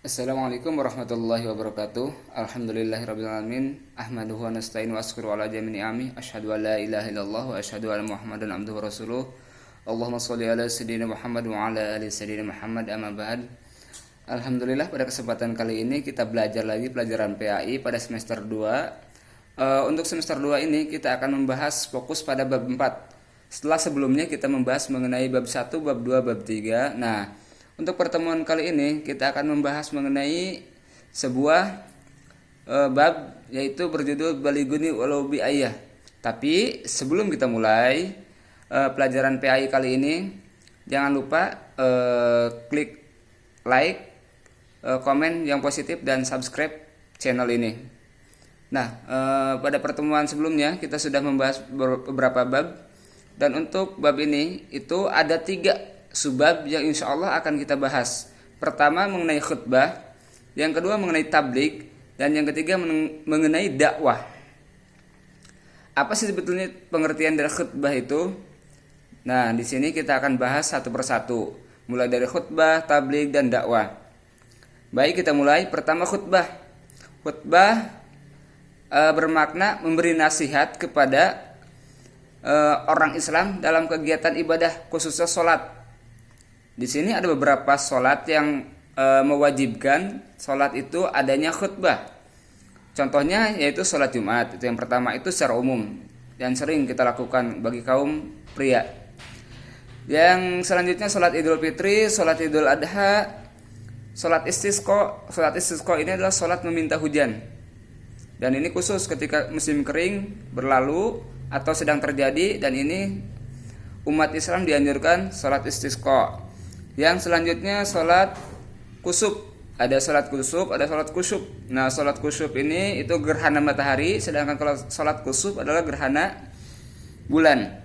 Assalamualaikum warahmatullahi wabarakatuh. Alhamdulillahirrabbilalamin. Ahmaduhu wa nasta'inu wa askuru ala jami ni'ami. Asyhadu an la ilaha illallah wa asyhadu anna Muhammadan abduhu wa rasuluh. Allahumma sholli ala sayyidina Muhammad wa ala ali sayyidina Muhammad, amma ba'd. Alhamdulillah, pada kesempatan kali ini kita belajar lagi pelajaran PAI pada semester 2. Untuk semester 2 ini kita akan membahas fokus pada bab 4. Setelah sebelumnya kita membahas mengenai bab 1, bab 2, bab 3. Nah, untuk pertemuan kali ini kita akan membahas mengenai sebuah bab, yaitu berjudul Balighuni walau bi ayah. Tapi sebelum kita mulai pelajaran PAI kali ini, jangan lupa klik like, komen yang positif dan subscribe channel ini. Nah, pada pertemuan sebelumnya kita sudah membahas beberapa bab, dan untuk bab ini itu ada 3 subbab yang insya Allah akan kita bahas. Pertama mengenai khutbah, yang kedua mengenai tabligh, dan yang ketiga mengenai dakwah. Apa sih sebetulnya pengertian dari khutbah itu? Nah, di sini kita akan bahas satu persatu, mulai dari khutbah, tabligh, dan dakwah. Baik, kita mulai. Pertama, khutbah. Khutbah bermakna memberi nasihat kepada orang Islam dalam kegiatan ibadah, khususnya sholat. Di sini ada beberapa sholat yang mewajibkan sholat itu adanya khutbah. Contohnya yaitu sholat Jumat. Itu yang pertama, itu secara umum dan sering kita lakukan bagi kaum pria. Yang selanjutnya sholat Idul Fitri, sholat Idul Adha, sholat istisqa. Sholat istisqa ini adalah sholat meminta hujan. Dan ini khusus ketika musim kering berlalu atau sedang terjadi, dan ini umat Islam dianjurkan sholat istisqa. Yang selanjutnya sholat kusuf. Ada sholat kusuf, ada sholat kusyuf. Nah, sholat kusyuf ini itu gerhana matahari, sedangkan kalau sholat kusuf adalah gerhana bulan.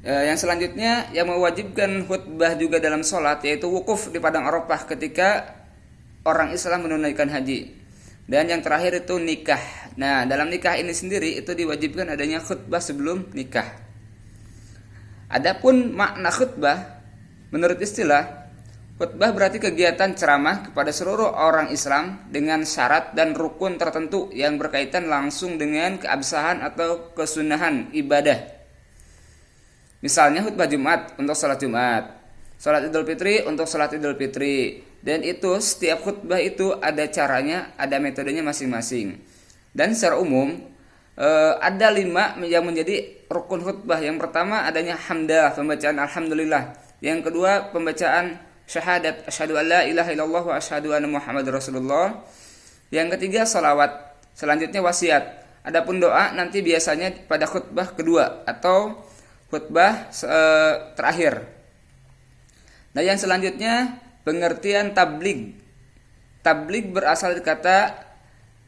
Yang selanjutnya yang mewajibkan khutbah juga dalam sholat, yaitu wukuf di padang Arafah ketika orang Islam menunaikan haji. Dan yang terakhir itu nikah. Nah, dalam nikah ini sendiri itu diwajibkan adanya khutbah sebelum nikah. Adapun makna khutbah, menurut istilah, khutbah berarti kegiatan ceramah kepada seluruh orang Islam dengan syarat dan rukun tertentu yang berkaitan langsung dengan keabsahan atau kesunahan ibadah. Misalnya khutbah Jumat untuk sholat Jumat, sholat Idul Fitri untuk sholat Idul Fitri. Dan itu setiap khutbah itu ada caranya, ada metodenya masing-masing. Dan secara umum ada 5 yang menjadi rukun khutbah. Yang pertama adanya hamdalah, pembacaan alhamdulillah. Yang kedua pembacaan syahadat, asyhadu an la ilaha illallah wa asyhadu anna Muhammadar Rasulullah. Yang ketiga salawat. Selanjutnya wasiat. Adapun doa nanti biasanya pada khutbah kedua atau khutbah terakhir. Nah, yang selanjutnya pengertian tabligh. Tabligh berasal dari kata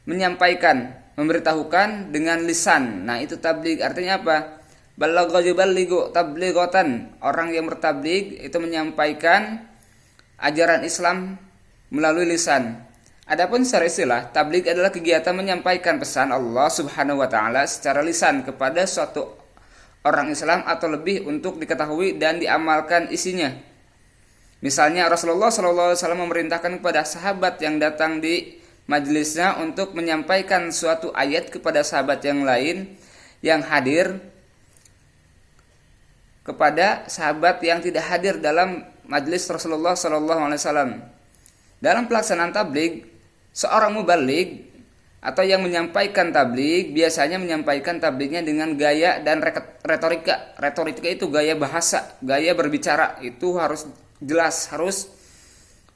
menyampaikan, memberitahukan dengan lisan. Nah, itu tabligh. Artinya apa? Balagha yuballighu tablighatan. Orang yang bertabligh itu menyampaikan ajaran Islam melalui lisan. Adapun secara istilah, tabligh adalah kegiatan menyampaikan pesan Allah Subhanahu wa taala secara lisan kepada suatu orang Islam atau lebih untuk diketahui dan diamalkan isinya. Misalnya Rasulullah SAW memerintahkan kepada sahabat yang datang di majelisnya untuk menyampaikan suatu ayat kepada sahabat yang lain yang hadir, kepada sahabat yang tidak hadir dalam majelis Rasulullah SAW. Dalam pelaksanaan tabligh, seorang mubaligh atau yang menyampaikan tabligh biasanya menyampaikan tablighnya dengan gaya dan retorika. Retorika itu gaya bahasa, gaya berbicara itu harus jelas, harus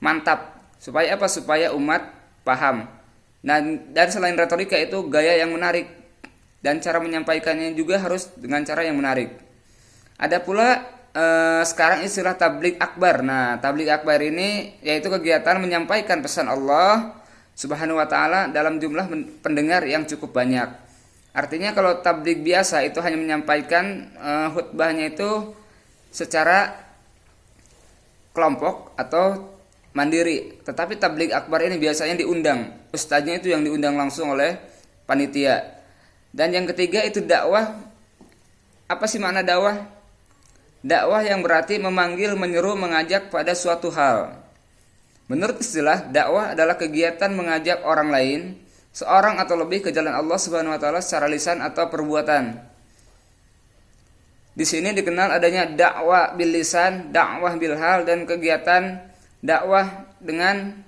mantap. Supaya apa? Supaya umat paham. Nah, dan selain retorika itu gaya yang menarik, dan cara menyampaikannya juga harus dengan cara yang menarik. Ada pula sekarang istilah tabligh akbar. Nah, tabligh akbar ini yaitu kegiatan menyampaikan pesan Allah Subhanahu wa taala dalam jumlah pendengar yang cukup banyak. Artinya kalau tabligh biasa itu hanya menyampaikan khutbahnya itu secara kelompok atau mandiri. Tetapi tabligh akbar ini biasanya diundang. Ustadznya itu yang diundang langsung oleh panitia. Dan yang ketiga itu dakwah. Apa sih makna dakwah? Dakwah yang berarti memanggil, menyeru, mengajak pada suatu hal. Menurut istilah, dakwah adalah kegiatan mengajak orang lain, seorang atau lebih ke jalan Allah Subhanahu wa taala secara lisan atau perbuatan. Di sini dikenal adanya dakwah bil lisan, dakwah bil hal, dan kegiatan dakwah dengan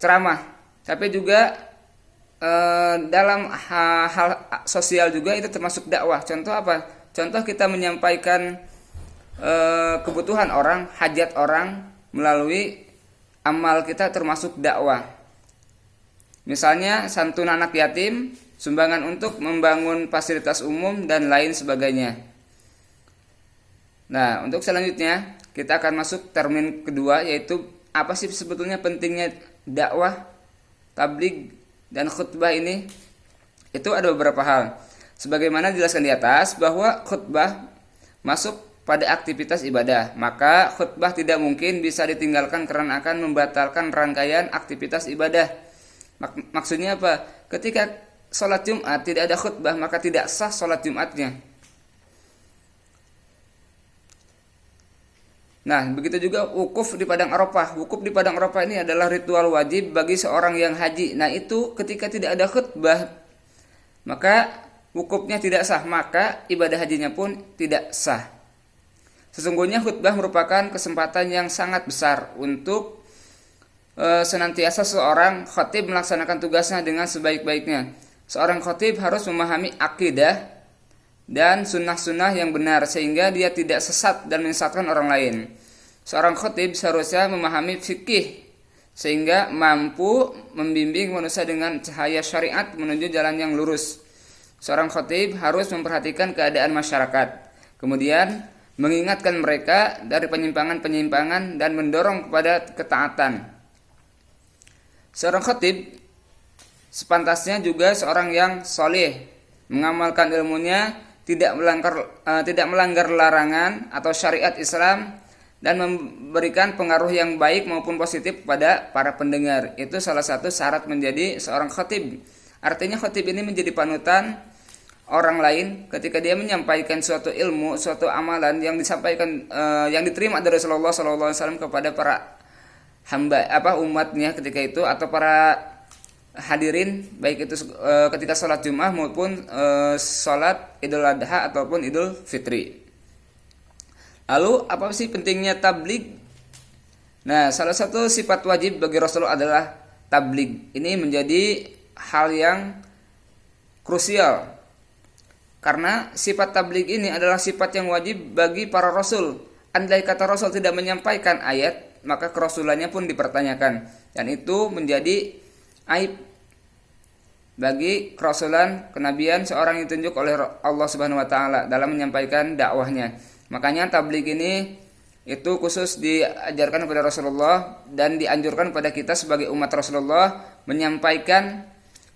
ceramah. Tapi juga dalam hal sosial juga itu termasuk dakwah. Contoh apa? Contoh kita menyampaikan kebutuhan orang, hajat orang melalui amal kita termasuk dakwah. Misalnya santunan anak yatim, sumbangan untuk membangun fasilitas umum, dan lain sebagainya. Nah, untuk selanjutnya kita akan masuk termin kedua, yaitu apa sih sebetulnya pentingnya dakwah, tabligh, dan khutbah ini. Itu ada beberapa hal. Sebagaimana dijelaskan di atas bahwa khutbah masuk pada aktivitas ibadah, maka khutbah tidak mungkin bisa ditinggalkan karena akan membatalkan rangkaian aktivitas ibadah. Maksudnya apa? Ketika sholat Jumat tidak ada khutbah, maka tidak sah sholat Jumatnya. Nah, begitu juga wukuf di padang Arafah. Wukuf di padang Arafah ini adalah ritual wajib bagi seorang yang haji. Nah, itu ketika tidak ada khutbah, maka wukufnya tidak sah, maka ibadah hajinya pun tidak sah. Sesungguhnya khutbah merupakan kesempatan yang sangat besar untuk senantiasa seorang khatib melaksanakan tugasnya dengan sebaik-baiknya. Seorang khatib harus memahami akidah dan sunnah-sunnah yang benar sehingga dia tidak sesat dan menyesatkan orang lain. Seorang khatib seharusnya memahami fikih sehingga mampu membimbing manusia dengan cahaya syariat menuju jalan yang lurus. Seorang khatib harus memperhatikan keadaan masyarakat, kemudian mengingatkan mereka dari penyimpangan-penyimpangan dan mendorong kepada ketaatan. Seorang khatib sepantasnya juga seorang yang soleh, mengamalkan ilmunya, tidak melanggar larangan atau syariat Islam, dan memberikan pengaruh yang baik maupun positif pada para pendengar. Itu salah satu syarat menjadi seorang khatib. Artinya khatib ini menjadi panutan orang lain ketika dia menyampaikan suatu ilmu, suatu amalan yang disampaikan, yang diterima dari Rasulullah SAW kepada para hamba, umatnya ketika itu, atau para hadirin, baik itu ketika sholat Jumat maupun sholat Idul Adha ataupun Idul Fitri. Lalu apa sih pentingnya tabligh? Nah, salah satu sifat wajib bagi Rasulullah adalah tabligh. Ini menjadi hal yang krusial karena sifat tabligh ini adalah sifat yang wajib bagi para rasul. Andai kata Rasul tidak menyampaikan ayat, maka kerasulannya pun dipertanyakan, dan itu menjadi aib bagi kerasulan kenabian seorang yang ditunjuk oleh Allah Subhanahu wa taala dalam menyampaikan dakwahnya. Makanya tabligh ini itu khusus diajarkan kepada Rasulullah dan dianjurkan pada kita sebagai umat Rasulullah menyampaikan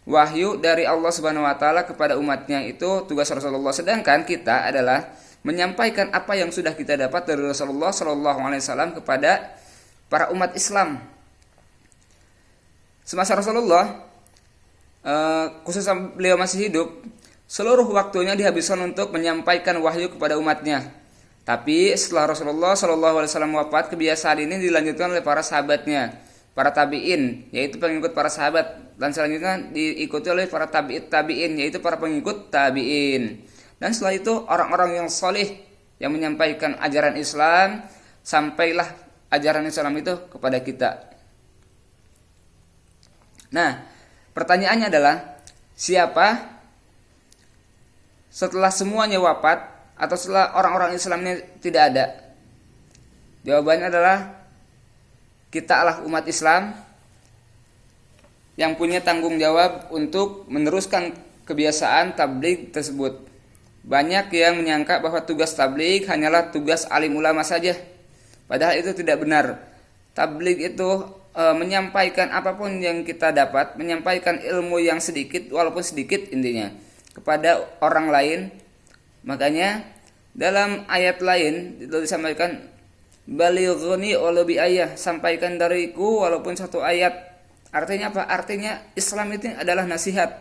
wahyu dari Allah Subhanahu wa taala kepada umatnya. Itu tugas Rasulullah. Sedangkan kita adalah menyampaikan apa yang sudah kita dapat dari Rasulullah sallallahu alaihi wasallam kepada para umat Islam. Semasa Rasulullah khususnya beliau masih hidup, seluruh waktunya dihabiskan untuk menyampaikan wahyu kepada umatnya. Tapi setelah Rasulullah SAW wafat, kebiasaan ini dilanjutkan oleh para sahabatnya, para tabi'in, yaitu pengikut para sahabat, dan selanjutnya diikuti oleh para tabi'in, yaitu para pengikut tabi'in. Dan setelah itu orang-orang yang soleh yang menyampaikan ajaran Islam, sampailah ajaran Islam itu kepada kita. Nah, pertanyaannya adalah siapa setelah semuanya wafat atau setelah orang-orang Islam ini tidak ada? Jawabannya adalah kita adalah umat Islam yang punya tanggung jawab untuk meneruskan kebiasaan tabligh tersebut. Banyak yang menyangka bahwa tugas tabligh hanyalah tugas alim ulama saja. Padahal itu tidak benar. Tabligh itu menyampaikan apapun yang kita dapat, menyampaikan ilmu yang sedikit, walaupun sedikit intinya, kepada orang lain. Makanya dalam ayat lain itu disampaikan balighni walau bi ayah, sampaikan dariku walaupun satu ayat. Artinya apa? Artinya Islam itu adalah nasihat,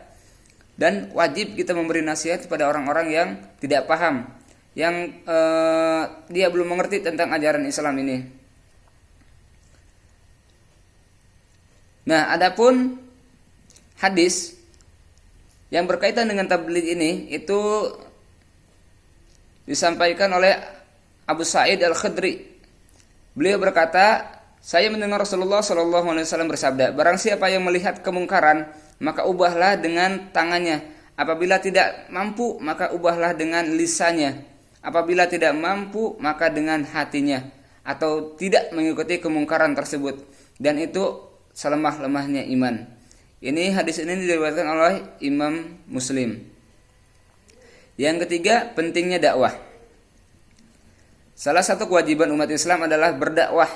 dan wajib kita memberi nasihat kepada orang-orang yang tidak paham, yang dia belum mengerti tentang ajaran Islam ini. Nah, adapun hadis yang berkaitan dengan tabligh ini itu disampaikan oleh Abu Sa'id Al-Khudri. Beliau berkata, saya mendengar Rasulullah SAW bersabda, barang siapa yang melihat kemungkaran, maka ubahlah dengan tangannya. Apabila tidak mampu, maka ubahlah dengan lisannya. Apabila tidak mampu, maka dengan hatinya. Atau tidak mengikuti kemungkaran tersebut. Dan itu selemah-lemahnya iman. Ini hadis ini diriwayatkan oleh Imam Muslim. Yang ketiga, pentingnya dakwah. Salah satu kewajiban umat Islam adalah berdakwah.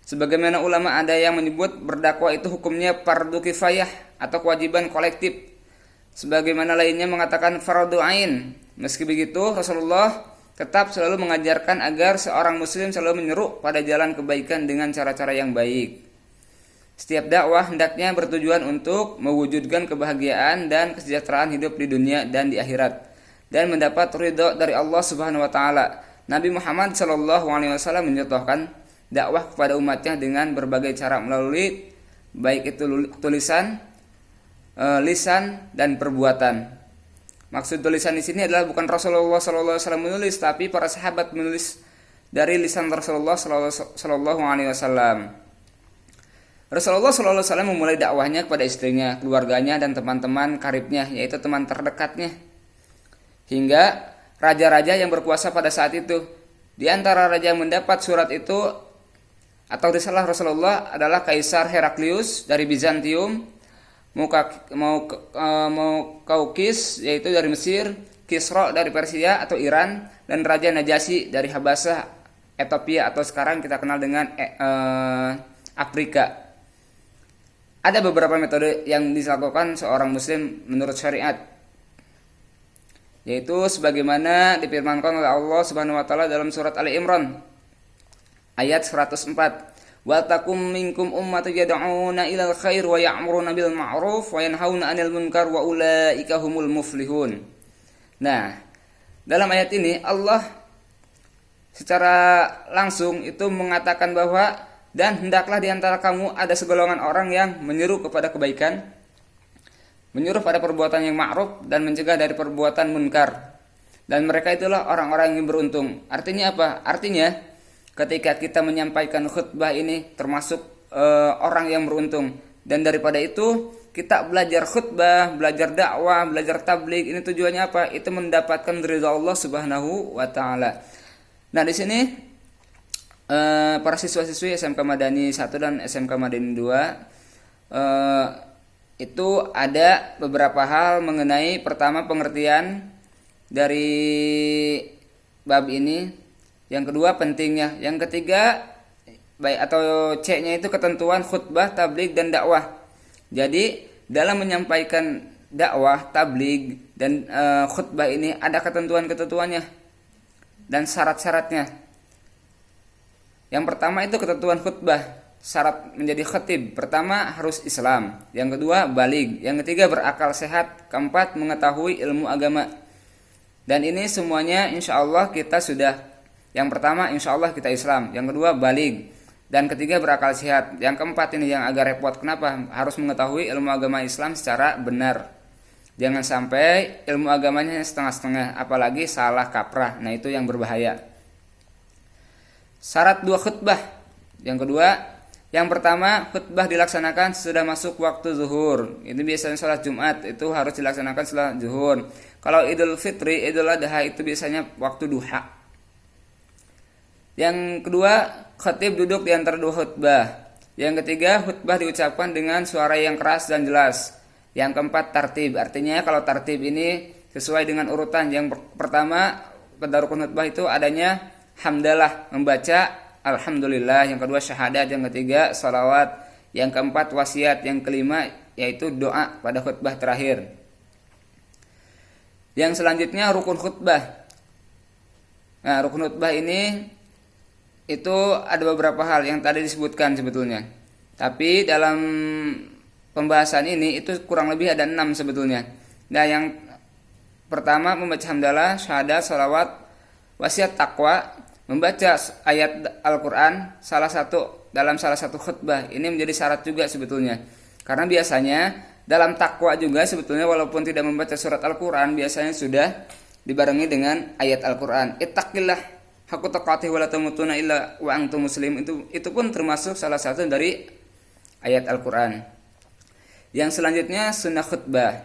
Sebagaimana ulama ada yang menyebut berdakwah itu hukumnya fardu kifayah atau kewajiban kolektif. Sebagaimana lainnya mengatakan fardu ain. Meski begitu, Rasulullah tetap selalu mengajarkan agar seorang muslim selalu menyeru pada jalan kebaikan dengan cara-cara yang baik. Setiap dakwah hendaknya bertujuan untuk mewujudkan kebahagiaan dan kesejahteraan hidup di dunia dan di akhirat dan mendapat ridha dari Allah Subhanahu wa taala. Nabi Muhammad SAW mencontohkan dakwah kepada umatnya dengan berbagai cara melalui baik itu tulisan, lisan dan perbuatan. Maksud tulisan di sini adalah bukan Rasulullah SAW menulis, tapi para sahabat menulis dari lisan Rasulullah SAW. Rasulullah SAW memulai dakwahnya kepada istrinya, keluarganya, dan teman-teman karibnya, yaitu teman terdekatnya, hingga raja-raja yang berkuasa pada saat itu. Di antara raja yang mendapat surat itu atau risalah Rasulullah adalah Kaisar Heraklius dari Bizantium, Mukaukis yaitu dari Mesir, Kisra dari Persia atau Iran, dan Raja Najasyi dari Habasyah, Ethiopia atau sekarang kita kenal dengan Afrika. Ada beberapa metode yang dilakukan seorang muslim menurut syariat, yaitu sebagaimana difirmankan oleh Allah Subhanahu wa taala dalam surat Ali Imran ayat 104. Wa takum minkum ummatun yad'una ilal khair wa ya'muruna bil ma'ruf wa yanhauna 'anil munkar wa ulaika humul muflihun. Nah, dalam ayat ini Allah secara langsung itu mengatakan bahwa dan hendaklah di antara kamu ada segolongan orang yang menyeru kepada kebaikan, menyuruh pada perbuatan yang ma'ruf dan mencegah dari perbuatan munkar. Dan mereka itulah orang-orang yang beruntung. Artinya apa? Artinya ketika kita menyampaikan khutbah ini termasuk orang yang beruntung. Dan daripada itu kita belajar khutbah, belajar dakwah, belajar tabligh, ini tujuannya apa? Itu mendapatkan ridha Allah Subhanahu wa taala. Nah, di sini para siswa-siswi SMK Madani 1 dan SMK Madani 2 itu ada beberapa hal mengenai pertama pengertian dari bab ini, yang kedua pentingnya, yang ketiga baik atau C-nya itu ketentuan khutbah, tabligh dan dakwah. Jadi dalam menyampaikan dakwah, tabligh dan khutbah ini ada ketentuan-ketentuannya dan syarat-syaratnya. Yang pertama itu ketentuan khutbah. Syarat menjadi khatib, pertama harus Islam, yang kedua baligh, yang ketiga berakal sehat, keempat mengetahui ilmu agama. Dan ini semuanya insya Allah kita sudah. Yang pertama insya Allah kita Islam, yang kedua baligh, dan ketiga berakal sehat. Yang keempat ini yang agak repot, kenapa? Harus mengetahui ilmu agama Islam secara benar. Jangan sampai ilmu agamanya setengah-setengah, apalagi salah kaprah. Nah, itu yang berbahaya. Syarat dua khutbah. Yang kedua, yang pertama khutbah dilaksanakan sudah masuk waktu zuhur. Ini biasanya sholat Jumat itu harus dilaksanakan setelah zuhur. Kalau Idul Fitri, Idul Adha itu biasanya waktu duha. Yang kedua, khatib duduk di antara dua khutbah. Yang ketiga, khutbah diucapkan dengan suara yang keras dan jelas. Yang keempat, tartib. Artinya kalau tartib ini sesuai dengan urutan. Yang pertama pada rukun khutbah itu adanya hamdalah, membaca alhamdulillah. Yang kedua syahadat, yang ketiga salawat, yang keempat wasiat, yang kelima yaitu doa pada khutbah terakhir. Yang selanjutnya rukun khutbah. Nah, rukun khutbah ini itu ada beberapa hal yang tadi disebutkan sebetulnya. Tapi dalam pembahasan ini itu kurang lebih ada 6 sebetulnya. Nah, yang pertama membaca hamdalah, syahadat, salawat, wasiat, takwa, membaca ayat Al-Quran, salah satu dalam salah satu khutbah. Ini menjadi syarat juga sebetulnya. Karena biasanya dalam takwa juga sebetulnya walaupun tidak membaca surat Al-Quran, biasanya sudah dibarengi dengan ayat Al-Quran. Ittaqillah haqqa tuqatih wa la tamutunna illa wa antum muslim. Itu pun termasuk salah satu dari ayat Al-Quran. Yang selanjutnya sunnah khutbah.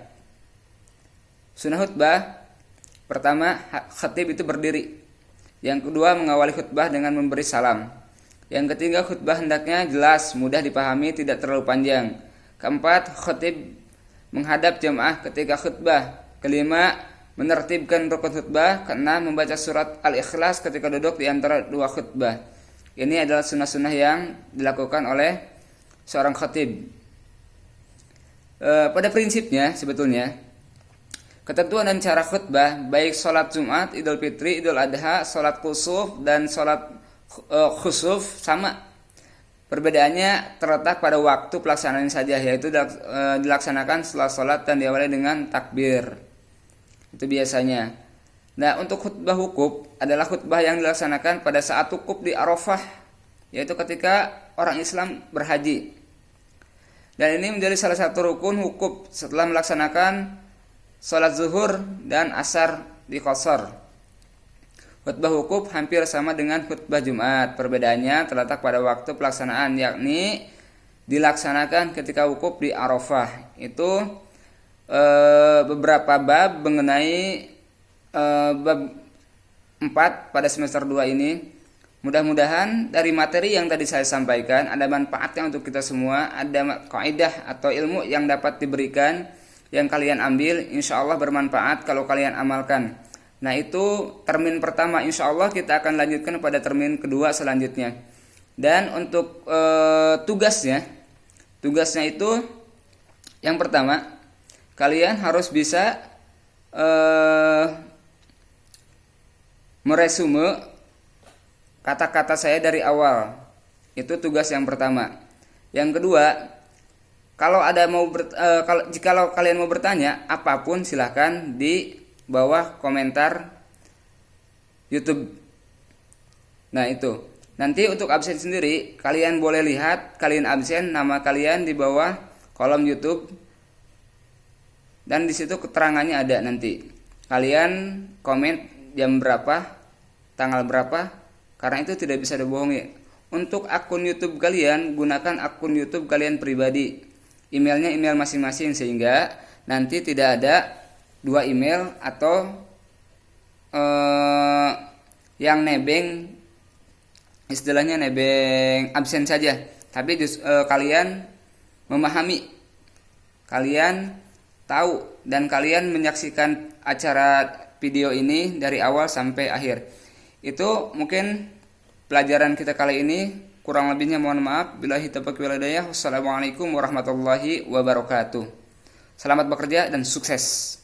Sunnah khutbah, pertama khatib itu berdiri. Yang kedua mengawali khutbah dengan memberi salam. Yang ketiga khutbah hendaknya jelas, mudah dipahami, tidak terlalu panjang. Keempat, khatib menghadap jamaah ketika khutbah. Kelima, menertibkan rukun khutbah. Keenam, membaca surat Al-Ikhlas ketika duduk di antara dua khutbah. Ini adalah sunnah-sunnah yang dilakukan oleh seorang khatib. Pada prinsipnya sebetulnya ketentuan dan cara khutbah baik sholat Jumat, Idul Fitri, Idul Adha, sholat kusuf dan sholat khusuf sama. Perbedaannya terletak pada waktu pelaksanaan saja, yaitu dilaksanakan setelah sholat dan diawali dengan takbir. Itu biasanya. Nah, untuk khutbah wukuf adalah khutbah yang dilaksanakan pada saat wukuf di Arafah, yaitu ketika orang Islam berhaji. Dan ini menjadi salah satu rukun wukuf setelah melaksanakan sholat zuhur dan asar di qashar. Khutbah wukuf hampir sama dengan khutbah Jumat. Perbedaannya terletak pada waktu pelaksanaan, yakni dilaksanakan ketika wukuf di Arafah. Itu beberapa bab mengenai bab 4 pada semester 2 ini. Mudah-mudahan dari materi yang tadi saya sampaikan ada manfaatnya untuk kita semua, ada kaidah atau ilmu yang dapat diberikan yang kalian ambil, insya Allah bermanfaat kalau kalian amalkan. Nah, itu termin pertama, insya Allah kita akan lanjutkan pada termin kedua selanjutnya. Dan untuk tugasnya itu yang pertama, kalian harus bisa meresume kata-kata saya dari awal. Itu tugas yang pertama. Yang kedua, jikalau kalian mau bertanya apapun, silahkan di bawah komentar YouTube. Nah, itu. Nanti untuk absen sendiri, kalian boleh lihat kalian absen, nama kalian di bawah kolom YouTube. Dan di situ keterangannya ada nanti. Kalian komen jam berapa, tanggal berapa, karena itu tidak bisa dibohongi. Untuk akun YouTube kalian, gunakan akun YouTube kalian pribadi. Emailnya email masing-masing, sehingga nanti tidak ada dua email atau yang nebeng, istilahnya nebeng absen saja. Tapi kalian memahami, kalian tahu, dan kalian menyaksikan acara video ini dari awal sampai akhir. Itu mungkin pelajaran kita kali ini. Kurang lebihnya mohon maaf. Billahi taufiq wal hidayah. Wassalamualaikum warahmatullahi wabarakatuh. Selamat bekerja dan sukses.